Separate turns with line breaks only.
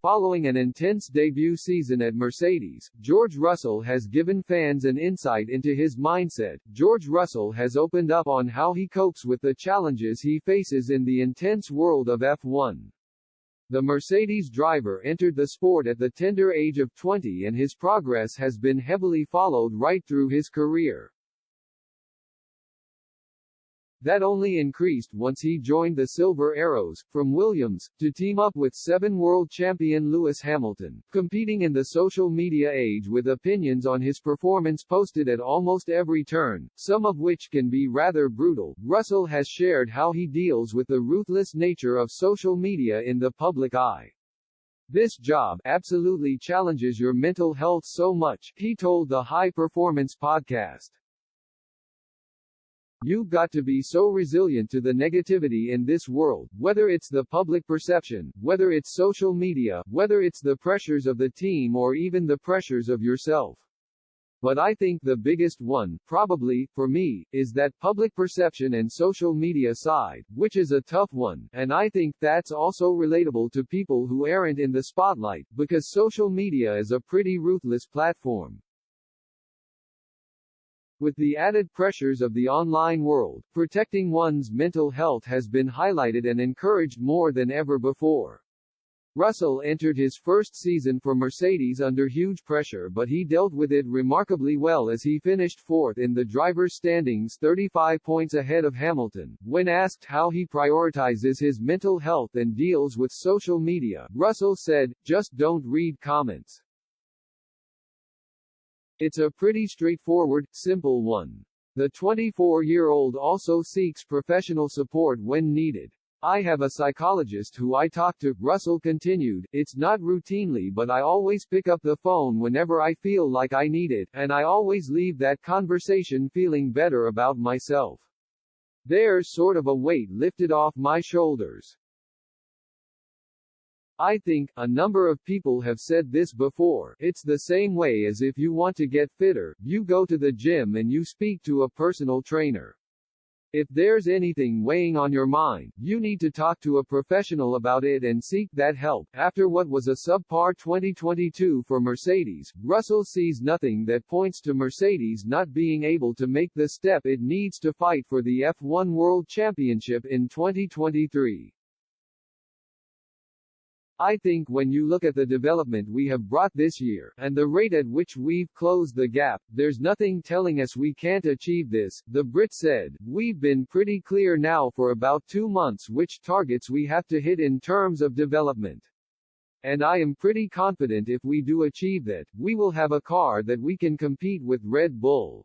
Following an intense debut season at Mercedes, George Russell has given fans an insight into his mindset. George Russell has opened up on how he copes with the challenges he faces in the intense world of F1. The Mercedes driver entered the sport at the tender age of 20, and his progress has been heavily followed right through his career. That only increased once he joined the Silver Arrows, from Williams, to team up with seven world champion Lewis Hamilton, competing in the social media age with opinions on his performance posted at almost every turn, some of which can be rather brutal. Russell has shared how he deals with the ruthless nature of social media in the public eye. "This job absolutely challenges your mental health so much," he told the High Performance podcast. "You've got to be so resilient to the negativity in this world, whether it's the public perception, whether it's social media, whether it's the pressures of the team or even the pressures of yourself. But I think the biggest one, probably, for me, is that public perception and social media side, which is a tough one, and I think that's also relatable to people who aren't in the spotlight, because social media is a pretty ruthless platform. With the added pressures of the online world, protecting one's mental health has been highlighted and encouraged more than ever before." Russell entered his first season for Mercedes under huge pressure, but he dealt with it remarkably well as he finished fourth in the drivers' standings, 35 points ahead of Hamilton. When asked how he prioritizes his mental health and deals with social media, Russell said, "Just don't read comments. It's a pretty straightforward, simple one." The 24-year-old also seeks professional support when needed. "I have a psychologist who I talk to," Russell continued. "It's not routinely, but I always pick up the phone whenever I feel like I need it, and I always leave that conversation feeling better about myself. There's sort of a weight lifted off my shoulders. I think, a number of people have said this before, it's the same way as if you want to get fitter, you go to the gym and you speak to a personal trainer. If there's anything weighing on your mind, you need to talk to a professional about it and seek that help." After what was a subpar 2022 for Mercedes, Russell sees nothing that points to Mercedes not being able to make the step it needs to fight for the F1 World Championship in 2023. "I think when you look at the development we have brought this year, and the rate at which we've closed the gap, there's nothing telling us we can't achieve this," the Brit said. "We've been pretty clear now for about 2 months which targets we have to hit in terms of development. And I am pretty confident if we do achieve that, we will have a car that we can compete with Red Bull."